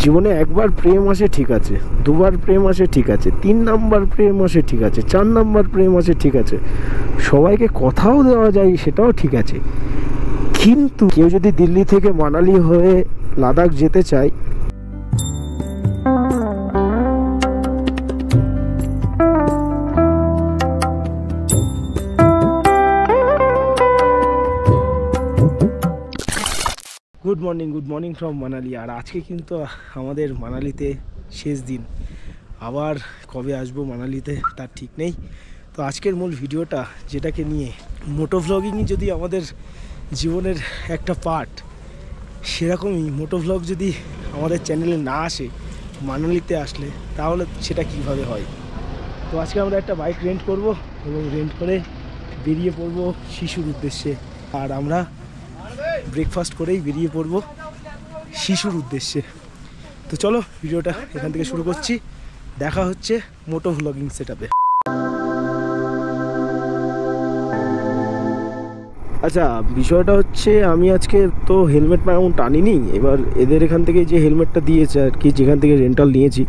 জীবনে একবার প্রেম আসে ঠিক আছে, দুবার প্রেম আসে ঠিক আছে, 3 নাম্বার প্রেম আসে ঠিক আছে, 4 নাম্বার প্রেম আসে ঠিক আছে, সবাইকে কথাও দেওয়া যায় সেটাও ঠিক আছে। কিন্তু কেউ যদি দিল্লি থেকে মানালি হয়ে লাদাখ যেতে চায়, গুড মর্নিং ফ্রম মানালি। আর আজকে কিন্তু আমাদের মানালিতে শেষ দিন, আবার কবে আসবো মানালিতে তার ঠিক নেই। তো আজকের মূল ভিডিওটা, যেটাকে নিয়ে মোটো ভ্লগিংই যদি আমাদের জীবনের একটা পার্ট, সেরকমই মোটো ভ্লগ যদি আমাদের চ্যানেলে না আসে, মানালিতে আসলে তাহলে সেটা কিভাবে হয়। তো আজকে আমরা একটা বাইক রেন্ট করব এবং রেন্ট করে বেরিয়ে পড়বো শিশুর উদ্দেশ্যে। আর আমরা ব্রেকফাস্ট করেই বেরিয়ে পড়ব শিশুর উদ্দেশ্যে। তো চলো ভিডিওটা এখান থেকে শুরু করছি, দেখা হচ্ছে মোটো ভ্লগিং সেটআপে। আচ্ছা, বিষয়টা হচ্ছে আমি আজকে তো হেলমেট মাউন্ট আনিনি। এবার এদের এখান থেকে যে হেলমেটটা দিয়েছে আর কি, যেখান থেকে রেন্টাল নিয়েছি,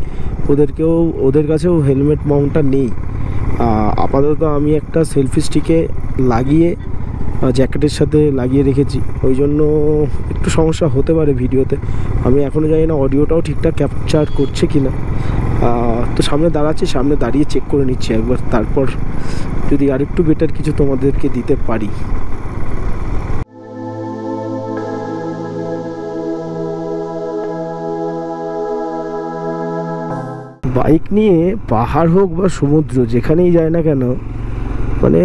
ওদের কাছেও হেলমেট মাউন্টটা নেই। আপাতত আমি একটা সেলফি স্টিকে লাগিয়ে জ্যাকেটের সাথে লাগিয়ে রেখেছি, ওই জন্য একটু সমস্যা হতে পারে ভিডিওতে। আমি এখনও জানি না অডিওটাও ঠিকঠাক ক্যাপচার করছে কি না। তো সামনে দাঁড়াচ্ছি, সামনে দাঁড়িয়ে চেক করে নিচ্ছি একবার, তারপর যদি আরেকটু বেটার কিছু তোমাদেরকে দিতে পারি। বাইক নিয়ে পাহাড় হোক বা সমুদ্র, যেখানেই যায় না কেন, মানে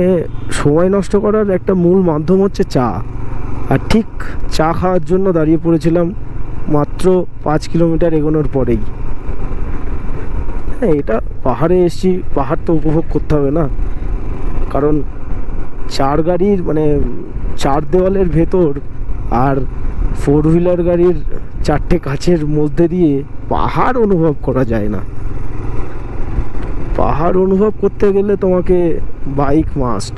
সময় নষ্ট করার একটা মূল মাধ্যম হচ্ছে চা। আর ঠিক চা খাওয়ার জন্য দাঁড়িয়ে পড়েছিলাম মাত্র 5 কিলোমিটার এগোনোর পরেই। হ্যাঁ, এটা পাহাড়ে এসেছি, পাহাড় তো উপভোগ করতে হবে না? কারণ 4 গাড়ির মানে 4 দেওয়ালের ভেতর আর 4 হুইলার গাড়ির 4টে কাছের মধ্যে দিয়ে পাহাড় অনুভব করা যায় না। পাহাড় অনুভব করতে গেলে তোমাকে বাইক মাস্ট।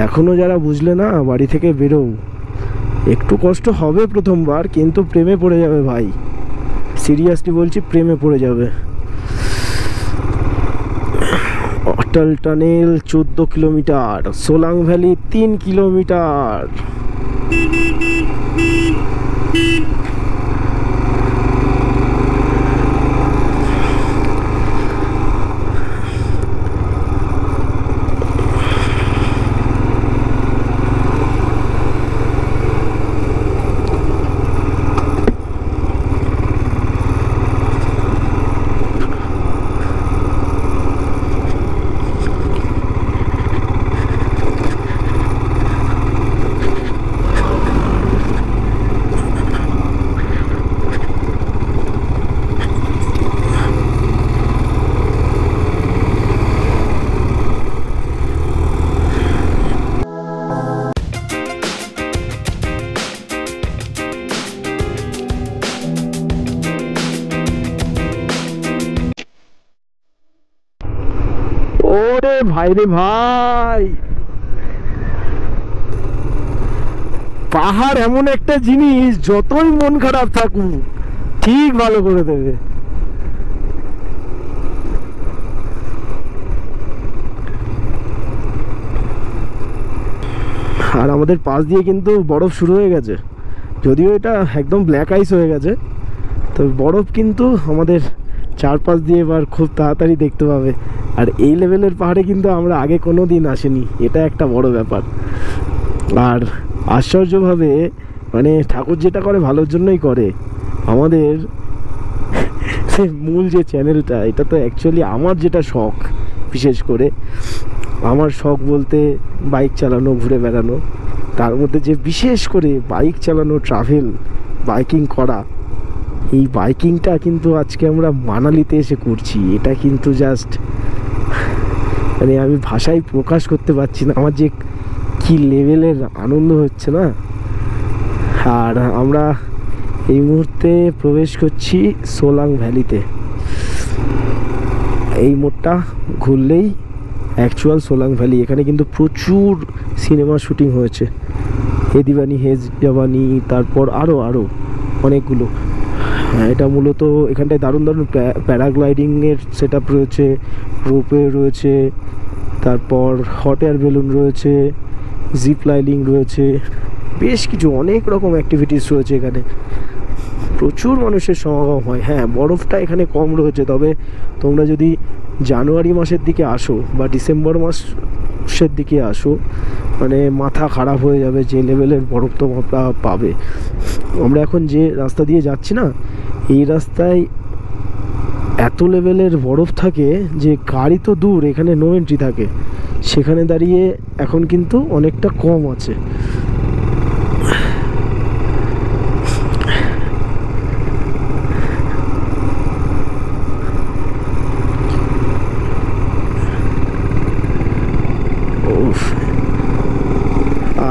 এখনও যারা বুঝলে না, বাড়ি থেকে বেরো। একটু কষ্ট হবে প্রথমবার, কিন্তু প্রেমে পড়ে যাবে ভাই, সিরিয়াসলি বলছি, প্রেমে পড়ে যাবে। Atal tunnel 14 kilometre, Solang valley 3 kilometre. ওরে ভাই রে ভাই, পাহাড় এমন একটা জিনিস, যতই মন খারাপ থাকুক ঠিক ভালো করে দেবে। আর আমাদের পাশ দিয়ে কিন্তু বরফ শুরু হয়ে গেছে, যদিও এটা একদম ব্ল্যাক আইস হয়ে গেছে, তো বরফ কিন্তু আমাদের চারপাশ দিয়ে এবার খুব তাড়াতাড়ি দেখতে পাবে। আর এই লেভেলের পাহাড়ে কিন্তু আমরা আগে কোনো দিন আসিনি, এটা একটা বড় ব্যাপার। আর আশ্চর্যভাবে মানে ঠাকুর যেটা করে ভালোর জন্যই করে। আমাদের মূল যে চ্যানেলটা, এটা তো অ্যাকচুয়ালি আমার যেটা শখ, বিশেষ করে আমার শখ বলতে বাইক চালানো, ঘুরে বেড়ানো, তার মধ্যে যে বিশেষ করে বাইক চালানো, ট্রাভেল, বাইকিং করা, এই বাইকিংটা কিন্তু আজকে আমরা মানালিতে এসে করছি। এটা কিন্তু জাস্ট মানে আমি ভাষায় প্রকাশ করতে পারছি না আমার যে কি লেভেলের আনন্দ হচ্ছে না। আর আমরা এই মুহূর্তে প্রবেশ করছি সোলাং ভ্যালিতে। এই মোড়টা ঘুরলেই অ্যাকচুয়াল সোলাং ভ্যালি। এখানে কিন্তু প্রচুর সিনেমা শুটিং হয়েছে, এ দিবানি হে জাবানি, তারপর আরও অনেকগুলো। হ্যাঁ, এটা মূলত এখানটায় দারুণ দারুণ প্যারাগ্লাইডিংয়ের সেট আপ রয়েছে, রোপওয়ে রয়েছে, তারপর হট এয়ার বেলুন রয়েছে, জিপ লাইনিং রয়েছে, বেশ কিছু অনেক রকম অ্যাক্টিভিটিস রয়েছে এখানে। প্রচুর মানুষের সমাগম হয়। হ্যাঁ, বরফটা এখানে কম রয়েছে, তবে তোমরা যদি জানুয়ারি মাসের দিকে আসো বা ডিসেম্বর মাসের দিকে আসো, মানে মাথা খারাপ হয়ে যাবে যে লেভেলের বরফ তোমরা পাবে। আমরা এখন যে রাস্তা দিয়ে যাচ্ছি না, এই রাস্তায় এত লেভেলের বরফ থাকে যে গাড়ি তো দূর, এখানে নো এন্ট্রি থাকে। সেখানে দাঁড়িয়ে এখন কিন্তু অনেকটা কম আছে।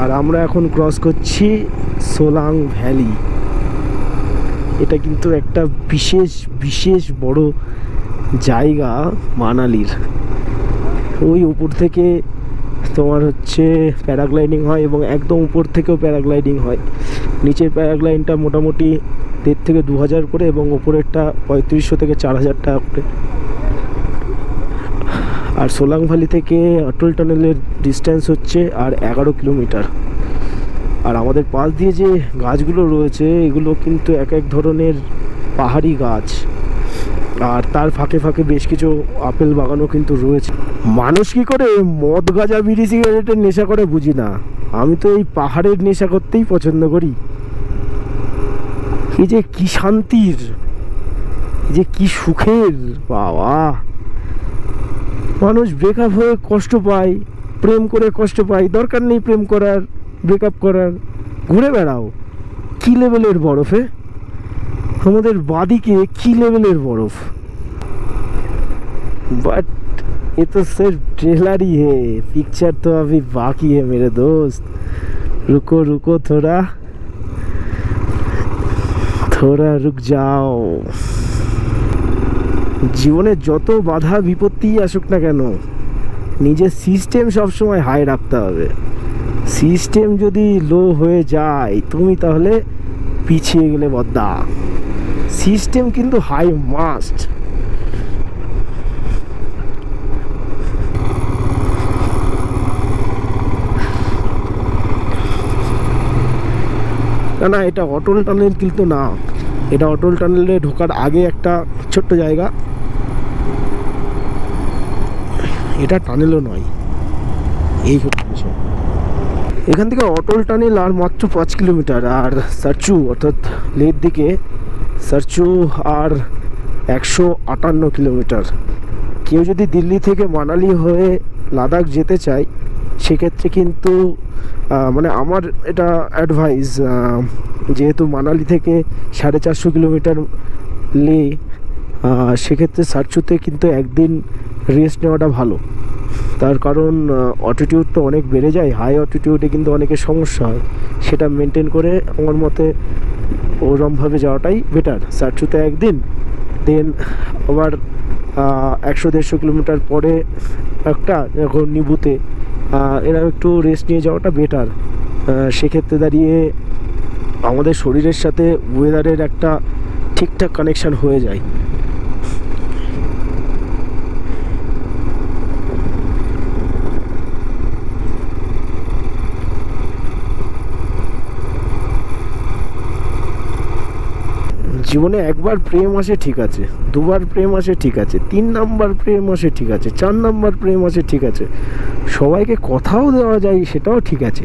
আর আমরা এখন ক্রস করছি সোলাং ভ্যালি। এটা কিন্তু একটা বিশেষ বিশেষ বড় জায়গা মানালির। ওই উপর থেকে তোমার হচ্ছে প্যারাগ্লাইডিং হয় এবং একদম উপর থেকেও প্যারাগ্লাইডিং হয়। নিচের প্যারাগ্লাইডিংটা মোটামুটি 1,500 থেকে 2,000 করে এবং ওপরেরটা 3500 থেকে 4,000 টাকা করে। আর সোলাং ভ্যালি থেকে অটল টানেলের ডিস্টেন্স হচ্ছে আর 11 কিলোমিটার। আর আমাদের পাশ দিয়ে যে গাছগুলো রয়েছে এগুলো কিন্তু এক এক ধরনের পাহাড়ি গাছ, আর তার ফাঁকে ফাঁকে বেশ কিছু আপেল বাগানও কিন্তু রয়েছে। মানুষ কি করে মদ গাঁজা বিড়ি সিগারেটের নেশা করে বুঝি না, আমি তো এই পাহাড়ের নেশা করতেই পছন্দ করি। এই যে কি শান্তির, এই যে কি সুখের, বাবা। মানুষ ব্রেকআপ হয়ে কষ্ট পায়, প্রেম করে কষ্ট পায়, দরকার নেই প্রেম করার, ব্রেকআপ করার, ঘুরে বেড়াও। কি লেভেলের বরফে আমাদের বাদিকে, কি লেভেলের বরফ। बट ये तो सिर्फ ट्रेलर ही है, पिक्चर तो अभी बाकी है मेरे दोस्त। रुको रुको थोड़ा थोड़ा रुक जाओ। জীবনে যত বাধা বিপত্তি আসুক না কেন, নিজের সিস্টেম সবসময় হাই রাখতে হবে। সিস্টেম যদি লো হয়ে যায় তুমি তাহলে পিছিয়ে গেলে বদ্দা। সিস্টেম কিন্তু হাই মাস্ট। না না, এটা অটল টানেল কিন্তু না, এটা অটল টানেলে ঢোকার আগে একটা ছোট্ট জায়গা। এটা টানেলও নয়, এই হচ্ছে বিষয়। এখান থেকে অটল টানেল আর মাত্র 5 কিলোমিটার। আর সারচু অর্থাৎ লের দিকে সারচু আর 158 কিলোমিটার। কেউ যদি দিল্লি থেকে মানালি হয়ে লাদাখ যেতে চায় সেক্ষেত্রে কিন্তু মানে আমার এটা অ্যাডভাইস, যেহেতু মানালি থেকে 450 কিলোমিটার লে, সেক্ষেত্রে সারচুতে কিন্তু একদিন রেস্ট নেওয়াটা ভালো। তার কারণ অটিটিউডটা অনেক বেড়ে যায়, হাই অটিটিউডে কিন্তু অনেকের সমস্যা হয়। সেটা মেনটেন করে আমার মতে ওরমভাবে যাওয়াটাই বেটার। সারচুতে একদিন, দেন আবার 100-150 কিলোমিটার পরে একটা এখন নিবুতে এরা একটু রেস্ট নিয়ে যাওয়াটা বেটার। সেক্ষেত্রে দাঁড়িয়ে আমাদের শরীরের সাথে ওয়েদারের একটা ঠিকঠাক কানেকশান হয়ে যায়। জীবনে একবার প্রেম আসে ঠিক আছে, দুবার প্রেম আসে ঠিক আছে, 3 নাম্বার প্রেম আসে ঠিক আছে, 4 নাম্বার প্রেম আসে ঠিক আছে, সবাইকে কথাও দেওয়া যায় সেটাও ঠিক আছে,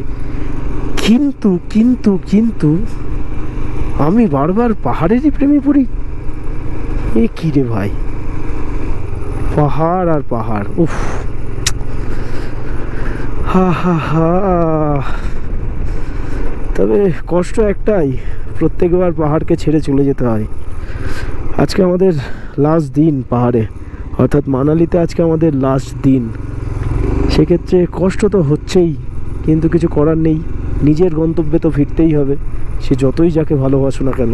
কিন্তু কিন্তু কিন্তু আমি বারবার পাহাড়েরই প্রেমে পড়ি। এ কি রে ভাই, পাহাড় আর পাহাড়, উফ, হা হা হা। তবে কষ্ট একটাই, প্রত্যেকবার পাহাড়কে ছেড়ে চলে যেতে হয়। আজকে আমাদের লাস্ট দিন পাহাড়ে, অর্থাৎ মানালিতে আজকে আমাদের লাস্ট দিন। সেক্ষেত্রে কষ্ট তো হচ্ছেই, কিন্তু কিছু করার নেই, নিজের গন্তব্যে তো ফিরতেই হবে, সে যতই যাকে ভালোবাসো না কেন।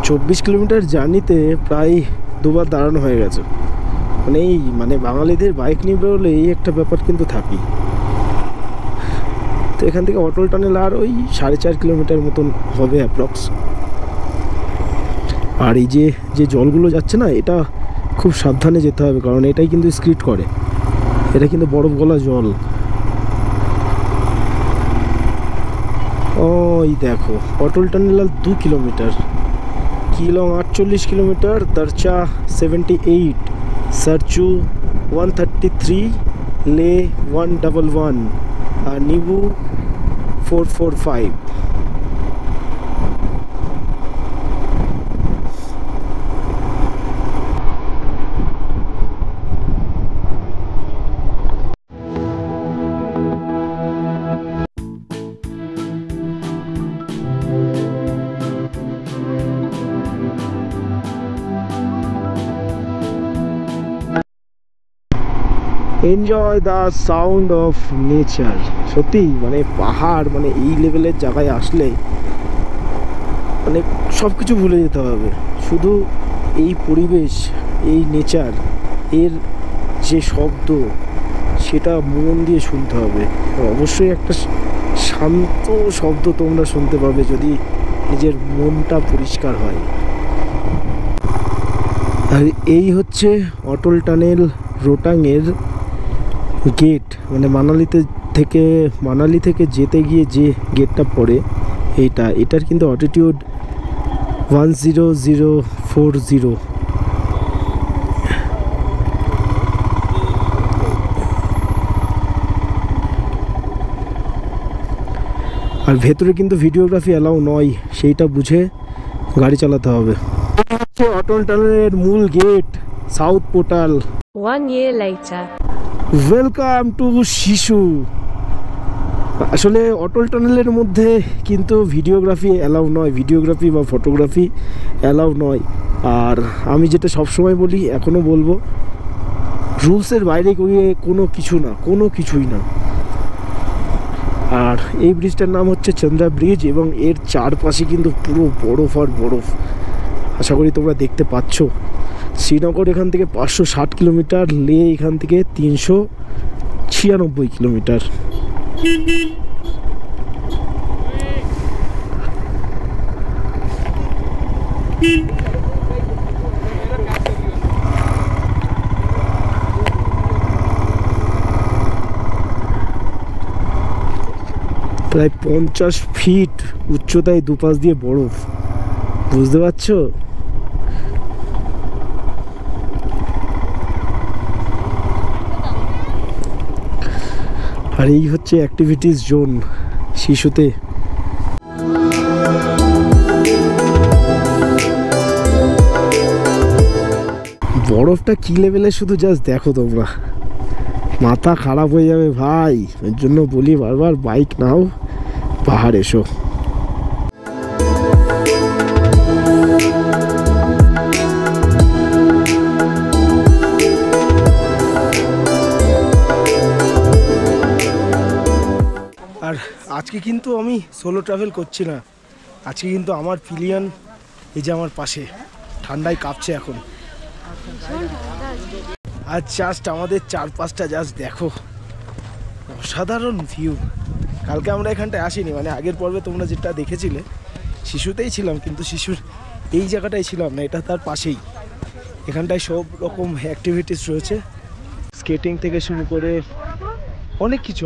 চব্বিশ কিলোমিটার জার্নিতে প্রায় 2বার দাঁড়ানো হয়ে গেছে। মানে বাঙালিদের বাইক নিয়ে বেরোলে এই একটা ব্যাপার কিন্তু থাকেই। তো এখান থেকে অটল টানেল আর ওই 4.5 কিলোমিটার মতন হবে অ্যাপ্রক্স। আর এই যে জলগুলো যাচ্ছে না, এটা খুব সাবধানে যেতে হবে, কারণ এটাই কিন্তু স্কিড করে, এটা কিন্তু বরফ গলা জল। ওই দেখো অটল tunnel 2 kilometre, Keylong 48 kilometre, দরচা 78, Sarchu 133, ले 111 और नीबू 445। Enjoy the sound of nature. সত্যি মানে পাহাড়, মানে এই লেভেলের জায়গায় আসলে মানে সব কিছু ভুলে যেতে হবে, শুধু এই পরিবেশ, এই নেচার, এর যে শব্দ সেটা মন দিয়ে শুনতে হবে। অবশ্যই একটা শান্ত শব্দ তোমরা শুনতে পাবে যদি নিজের মনটা পরিষ্কার হয়। আর এই হচ্ছে অটল টানেল রোটাংয়ের গেট, মানে মানালি থেকে যেতে গিয়ে যে গেটটা পড়ে এটার কিন্তু অল্টিটিউড 10040। আর ভেতরে কিন্তু ভিডিওগ্রাফি অ্যালাউ নয়, সেইটা বুঝে গাড়ি চালাতে হবে। অটল টানেলের মূল gate, south portal. 1 year later. Welcome to শিশু। আসলে অটল টানেলের মধ্যে কিন্তু ভিডিওগ্রাফি অ্যালাউ নয়, ভিডিওগ্রাফি বা ফটোগ্রাফি অ্যালাউ নয়। আর আমি যেটা সবসময় বলি, এখনও বলবো, রুলসের বাইরে গিয়ে কোনো কিছুই না। আর এই ব্রিজটার নাম হচ্ছে চন্দ্রা ব্রিজ, এবং এর চারপাশে কিন্তু পুরো বরফ আর বরফ। আশা করি তোমরা দেখতে পাচ্ছ। শ্রীনগর এখান থেকে 560 কিলোমিটার, লে এখান থেকে 396 কিলোমিটার। প্রায় 50 ফিট উচ্চতায় দুপাশ দিয়ে বরফ, বুঝতে পারছো? আর এই হচ্ছে অ্যাক্টিভিটিস জোন শিশুতে। বরফটা কি লেভেলে শুধু জাস্ট দেখো তোমরা, মাথা খারাপ হয়ে যাবে ভাই। এর জন্য বলি বারবার, বাইক নাও, পাহাড় এসো। আর আজকে কিন্তু আমি সোলো ট্রাভেল করছি না, আজকে কিন্তু আমার পিলিয়ন এই যে আমার পাশে, ঠান্ডায় কাঁপছে এখন। আর জাস্ট আমাদের চারপাশটা জাস্ট দেখো, অসাধারণ ভিউ। কালকে আমরা এখানটায় আসিনি, মানে আগের পর্বে তোমরা যেটা দেখেছিলে শিশুতেই ছিলাম, কিন্তু শিশুর এই জায়গাটায় ছিলাম না, এটা তার পাশেই। এখানটায় সব রকম অ্যাক্টিভিটিস রয়েছে, স্কেটিং থেকে শুরু করে অনেক কিছু।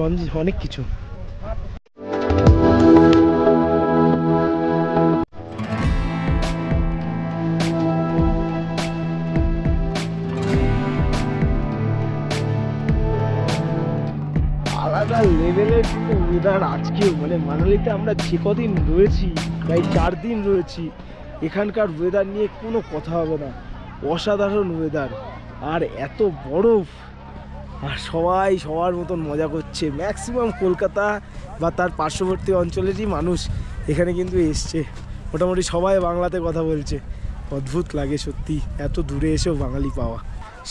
আলাদা লেভেলের কিন্তু ওয়েদার আজকেও, মানে মানালিতে আমরা যে কদিন রয়েছি, প্রায় 4 দিন রয়েছি, এখানকার ওয়েদার নিয়ে কোনো কথা হবে না। অসাধারণ ওয়েদার, আর এত বরফ, আর সবাই সবার মতন মজা করছে। ম্যাক্সিমাম কলকাতা বা তার পার্শ্ববর্তী অঞ্চলেরই মানুষ এখানে কিন্তু এসছে, মোটামুটি সবাই বাংলাতে কথা বলছে। অদ্ভুত লাগে সত্যি, এত দূরে এসেও বাঙালি পাওয়া।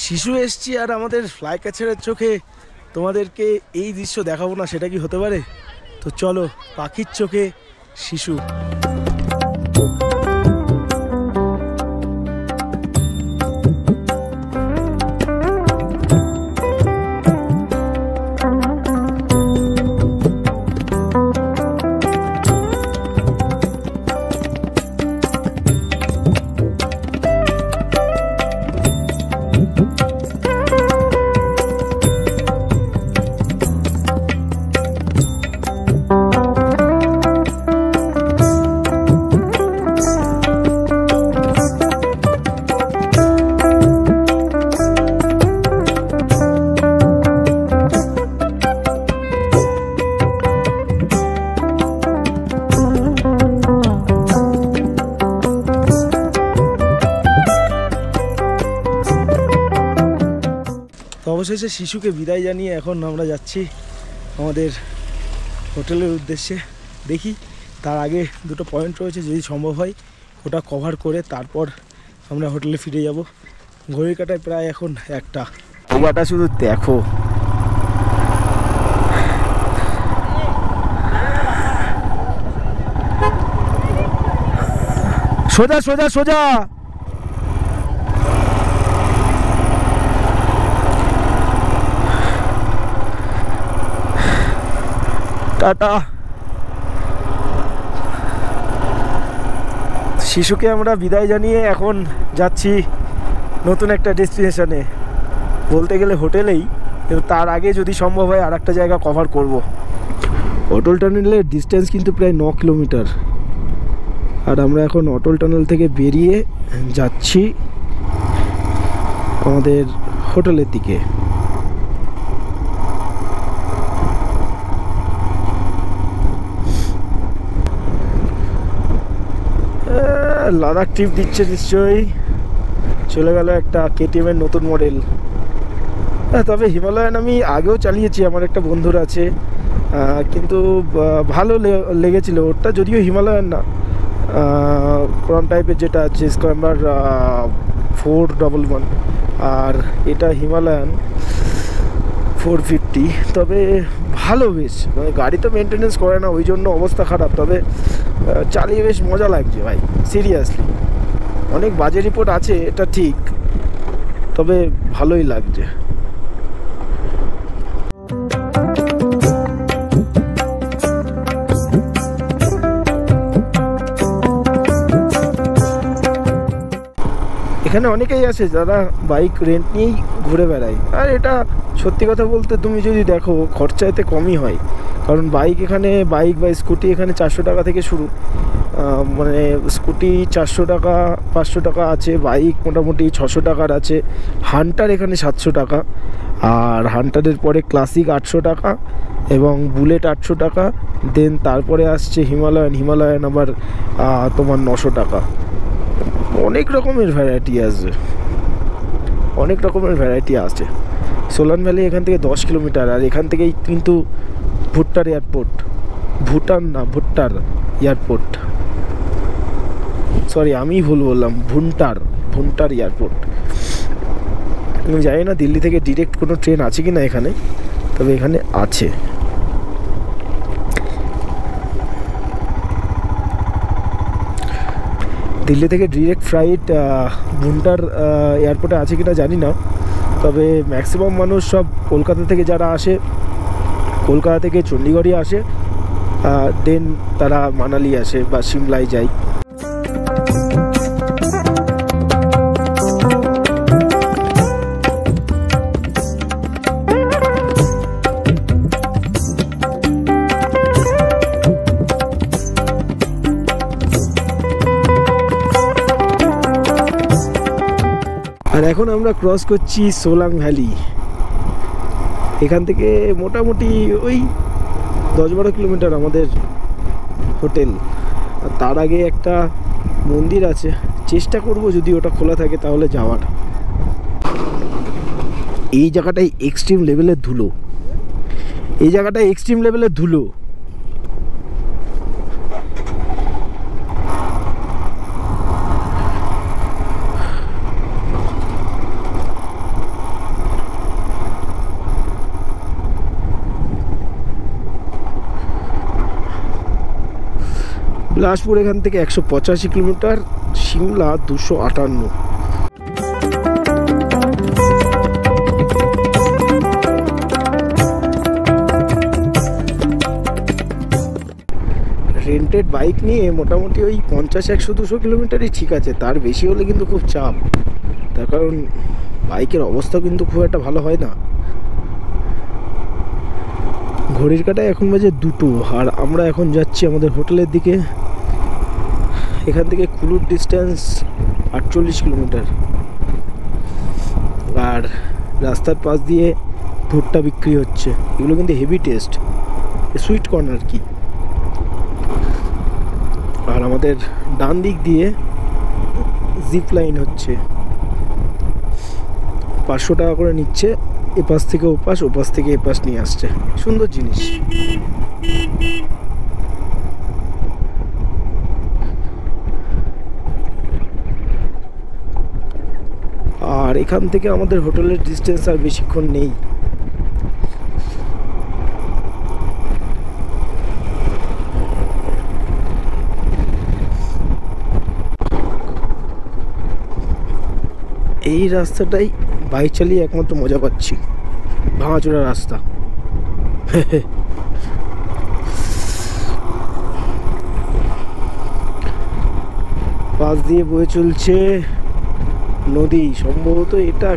শিশু এসছি আর আমাদের ফ্লাই ক্যাচারের চোখে তোমাদেরকে এই দৃশ্য দেখাবো না, সেটা কি হতে পারে? তো চলো, পাখির চোখে শিশু। অবশেষে শিশুকে বিদায় জানিয়ে এখন আমরা যাচ্ছি আমাদের হোটেলের উদ্দেশ্যে। দেখি তার আগে দুটো পয়েন্ট রয়েছে, যদি সম্ভব হয় ওটা কভার করে তারপর আমরা হোটেলে ফিরে যাব। ঘড়ির কাঁটায় প্রায় এখন 1টা। জায়গাটা শুধু দেখো, সোজা সোজা সোজা। টাটা। শিশুকে আমরা বিদায় জানিয়ে এখন যাচ্ছি নতুন একটা ডেস্টিনেশনে, বলতে গেলে হোটেলেই, কিন্তু তার আগে যদি সম্ভব হয় আর একটা জায়গা কভার করব। অটল টানেলের ডিস্টেন্স কিন্তু প্রায় 9 কিলোমিটার, আর আমরা এখন অটল টানেল থেকে বেরিয়ে যাচ্ছি আমাদের হোটেলের দিকে। লাদাখ ট্রিপ দিচ্ছে নিশ্চয়ই। চলে গেল একটা KTM-এর নতুন মডেল। তবে হিমালয়ান আমি আগেও চালিয়েছি, আমার একটা বন্ধুর আছে, কিন্তু ভালো লেগেছিল ওটা, যদিও হিমালয়ান না, ক্রন টাইপের যেটা আছে স্ক্র্যাম্বার 411, আর এটা হিমালয়ান 450। তবে ভালো, বেশ মানে গাড়ি তো মেনটেনেন্স করে না, ওই জন্য অবস্থা খারাপ, তবে চালিয়ে বেশ মজা লাগছে ভাই, সিরিয়াসলি। অনেক বাজে রিপোর্ট আছে এটা ঠিক, তবে ভালোই লাগছে। এখানে অনেকেই আছে যারা বাইক রেন্ট নিয়েই ঘুরে বেড়ায়, আর এটা সত্যি কথা বলতে তুমি যদি দেখো খরচা এতে কমই হয়, কারণ বাইক বা স্কুটি এখানে 400 টাকা থেকে শুরু, মানে স্কুটি 400 টাকা 500 টাকা আছে, বাইক মোটামুটি 600 টাকার আছে, হান্টার এখানে 700 টাকা, আর হান্টারের পরে ক্লাসিক 800 টাকা এবং বুলেট 800 টাকা, দেন তারপরে আসছে হিমালয়ান আবার তোমার 900 টাকা। অনেক রকমের ভ্যারাইটি আছে। সোলান ভ্যালি এখান থেকে 10 কিলোমিটার, আর এখান থেকেই কিন্তু ভুট্টার এয়ারপোর্ট, ভুট্টার এয়ারপোর্ট, সরি আমি ভুল বললাম, ভুন্টার এয়ারপোর্ট। আমি জানি না দিল্লি থেকে ডিরেক্ট কোনো ট্রেন আছে কি না এখানে, তবে এখানে আছে। দিল্লি থেকে ডিরেক্ট ফ্লাইট ভুন্টার এয়ারপোর্টে আছে কিনা জানি না, তবে ম্যাক্সিমাম মানুষ সব কলকাতা থেকে যারা আসে, কলকাতা থেকে চণ্ডীগড়ই আসে, দেন তারা মানালি আসে বা সিমলায় যায়। আর এখন আমরা ক্রস করছি সোলাং ভ্যালি। এখান থেকে মোটামুটি ওই 10-12 কিলোমিটার আমাদের হোটেল। আর তার আগে একটা মন্দির আছে, চেষ্টা করব যদি ওটা খোলা থাকে তাহলে যাওয়ার। এই জায়গাটায় এক্সট্রিম লেভেলের ধুলো, বিলাসপুর এখান থেকে 185 কিলোমিটার, সিমলা 258। রেন্টেড বাইক নিয়ে মোটামুটি ওই 50, 100, 200 কিলোমিটারই ঠিক আছে, তার বেশি হলে কিন্তু খুব চাপ, তার কারণ বাইকের অবস্থা কিন্তু খুব একটা ভালো হয় না। ঘড়ির কাঁটায় এখন বাজে 2টো, আর আমরা এখন যাচ্ছি আমাদের হোটেলের দিকে। এখান থেকে কুলুর ডিস্টেন্স 48 কিলোমিটার, আর রাস্তার পাশ দিয়ে ভুট্টা বিক্রি হচ্ছে, এগুলো কিন্তু হেভি টেস্ট, সুইট কর্ন আর কি। আর আমাদের ডান দিক দিয়ে জিপ লাইন হচ্ছে, 500 টাকা করে নিচ্ছে এপাশ থেকে ওপাশ থেকে এপাশ নিয়ে আসছে। সুন্দর জিনিস। আর এখান থেকে আমাদের হোটেলের ডিস্টেন্স আর বেশিক্ষণ নেই। এই রাস্তাটাই বাইক চালিয়ে একমাত্র মজা পাচ্ছি, ভাঙাচোরা রাস্তা। পাশ দিয়ে বয়ে চলছে নদী, সম্ভবত এটা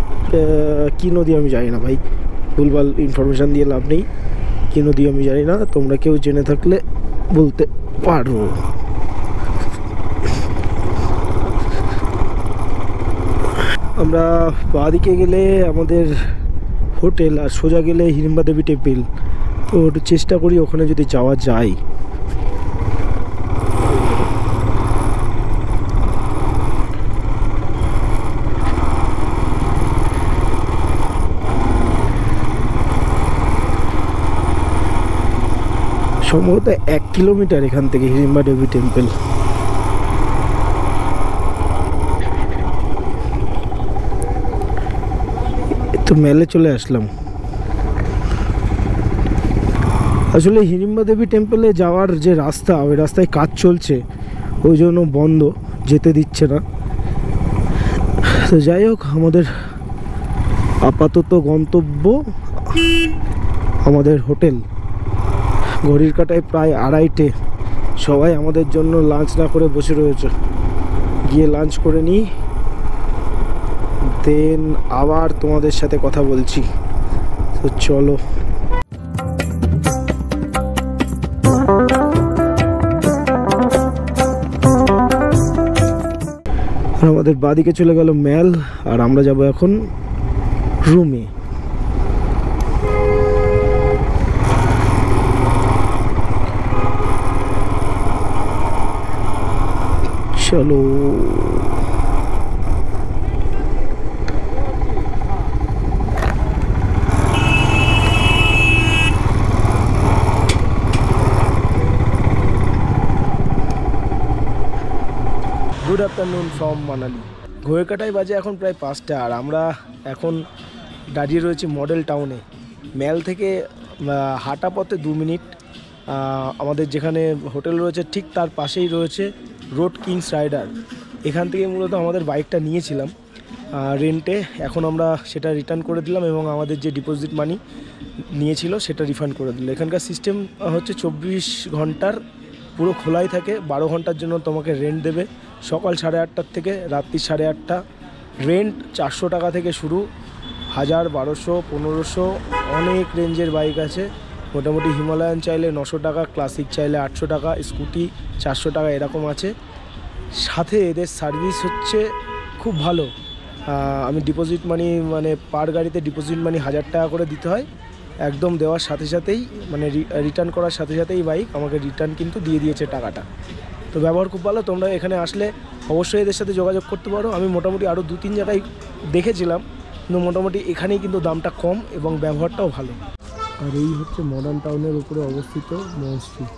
কি নদী আমি জানি না ভাই, ভুলভাল ইনফরমেশান দিয়ে লাভ নেই। কি নদী আমি জানি না, তোমরা কেউ জেনে থাকলে বলতে পারো। আমরা বাঁদিকে গেলে আমাদের হোটেল, আর সোজা গেলে হিড়িম্বা দেবী টেম্পল। তো একটু চেষ্টা করি ওখানে যদি যাওয়া যায়। সম্ভবত 1 কিলোমিটার এখান থেকে হিড়িম্বা দেবী টেম্পল। তো মেলে চলে আসলাম। আসলে হিড়িম্বা দেবী টেম্পলে যাওয়ার যে রাস্তা, ওই রাস্তায় কাজ চলছে, ওই জন্য বন্ধ, যেতে দিচ্ছে না। তো যাই হোক, আমাদের আপাতত গন্তব্য আমাদের হোটেল। ঘড়ির কাঁটায় প্রায় 2:30। সবাই আমাদের জন্য লাঞ্চ না করে বসে রয়েছে। গিয়ে লাঞ্চ করে নিই, দেন আবার তোমাদের সাথে কথা বলছি। তো চলো। আর আমাদের বাদিকে চলে গেল মেল, আর আমরা যাব এখন রুমে। চলো। Good afternoon from Manali. ঘড়ির কাঁটায় বাজে এখন প্রায় 5টা, আর আমরা এখন দাঁড়িয়ে রয়েছি মডেল টাউনে। মেল থেকে হাঁটা পথে 2 মিনিট। আমাদের যেখানে হোটেল রয়েছে ঠিক তার পাশেই রয়েছে রোড কিংস রাইডার। এখান থেকে মূলত আমাদের বাইকটা নিয়েছিলাম রেন্টে। এখন আমরা সেটা রিটার্ন করে দিলাম এবং আমাদের যে ডিপোজিট মানি নিয়েছিল সেটা রিফান্ড করে দিল। এখানকার সিস্টেম হচ্ছে 24 ঘন্টার পুরো খোলাই থাকে। 12 ঘন্টার জন্য তোমাকে রেন্ট দেবে, সকাল 8:30 থেকে রাত্রি 8:30। রেন্ট 400 টাকা থেকে শুরু, 1000, 1200, 1500, অনেক রেঞ্জের বাইক আছে। মোটামুটি হিমালয়ান চাইলে 900 টাকা, ক্লাসিক চাইলে 800 টাকা, স্কুটি 400 টাকা এরকম আছে। সাথে এদের সার্ভিস হচ্ছে খুব ভালো। আমি ডিপোজিট মানি মানে পার গাড়িতে ডিপোজিট মানি 1000 টাকা করে দিতে হয়। একদম দেওয়ার সাথে সাথেই মানে রিটার্ন করার সাথে সাথেই বাইক আমাকে রিটার্ন কিন্তু দিয়ে দিয়েছে টাকাটা। তো ব্যবহার খুব ভালো। তোমরা এখানে আসলে অবশ্যই এদের সাথে যোগাযোগ করতে পারো। আমি মোটামুটি আরও 2-3 জায়গায় দেখেছিলাম, কিন্তু মোটামুটি এখানেই কিন্তু দামটা কম এবং ব্যবহারটাও ভালো। আর এই হচ্ছে মডার্ন টাউনের উপরে অবস্থিত মসজিদ।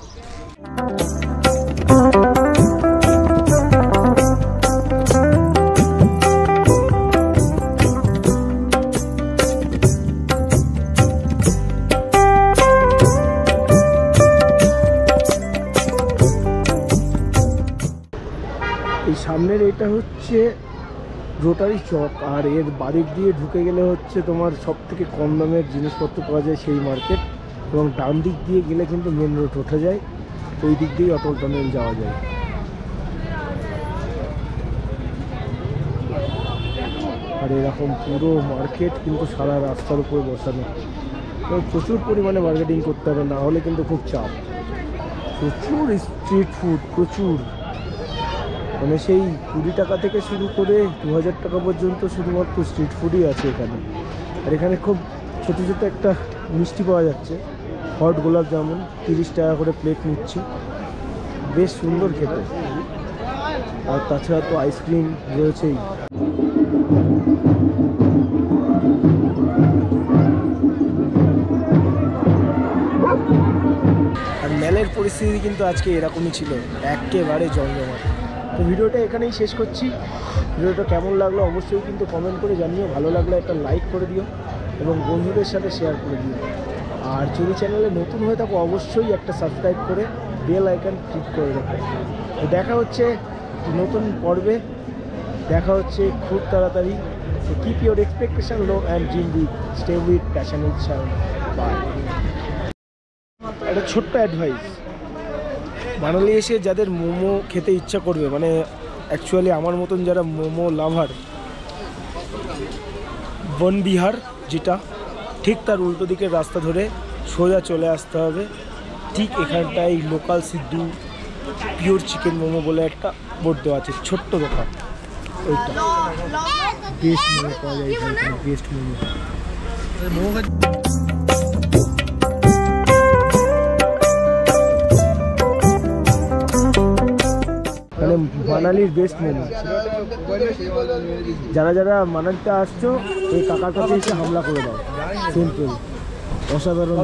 এই সামনের এটা হচ্ছে রোটারি চক, আর এর বাদিক দিয়ে ঢুকে গেলে হচ্ছে তোমার সব থেকে কম দামের জিনিসপত্র পাওয়া যায় সেই মার্কেট। এবং ডান দিক দিয়ে গেলে কিন্তু মেন রোড ওঠা যায়, ওই দিক দিয়েই অটল টানেল যাওয়া যায়। আর এরকম পুরো মার্কেট কিন্তু সারা রাস্তার উপরে বসানো। প্রচুর পরিমাণে মার্কেটিং করতে হবে, না হলে কিন্তু খুব চাপ। প্রচুর স্ট্রিট ফুড, প্রচুর, মানে সেই 20 টাকা থেকে শুরু করে 2000 টাকা পর্যন্ত শুধুমাত্র স্ট্রিট ফুডই আছে এখানে। আর এখানে খুব ছোটো ছোটো একটা মিষ্টি পাওয়া যাচ্ছে, হট গোলাপ জামুন, 30 টাকা করে প্লেট নিচ্ছি, বেশ সুন্দর খেতে। আর তাছাড়া তো আইসক্রিম রয়েছেই। পরিস্থিতি কিন্তু আজকে এরকমই ছিল, একেবারে জমজমাট। তো ভিডিওটা এখানেই শেষ করছি। ভিডিওটা কেমন লাগলো অবশ্যই কিন্তু কমেন্ট করে জানিও, ভালো লাগলে একটা লাইক করে দিও এবং বন্ধুদের সাথে শেয়ার করে দিও। আর যদি চ্যানেলে নতুন হয়ে থাকো অবশ্যই একটা সাবস্ক্রাইব করে বেল আইকন ক্লিক করে রাখো। তো দেখা হচ্ছে নতুন পর্বে, দেখা হচ্ছে খুব তাড়াতাড়ি। তো keep your expectation low and dream big, stay with passion with Shayan. Bye. একটা ছোট্ট অ্যাডভাইস, মানালি এসে যাদের মোমো খেতে ইচ্ছা করবে, মানে অ্যাকচুয়ালি আমার মতন যারা মোমো লাভার, বনবিহার যেটা ঠিক তার উল্টো দিকের রাস্তা ধরে সোজা চলে আসতে হবে। ঠিক এখানটায় local Sindhu pure chicken momo বলে একটা বোর্ড দেওয়া আছে, ছোট্ট দোকান, ওইটা বেস্ট মোমো পাওয়া যায় এখানে, বেস্ট মোমো। মানে মানালির বেস্ট মোমো। যারা যারা মানালিতে আসছো এই কাকার কাছে এসে হামলা করে দাও, সিম্পল, অসাধারণ।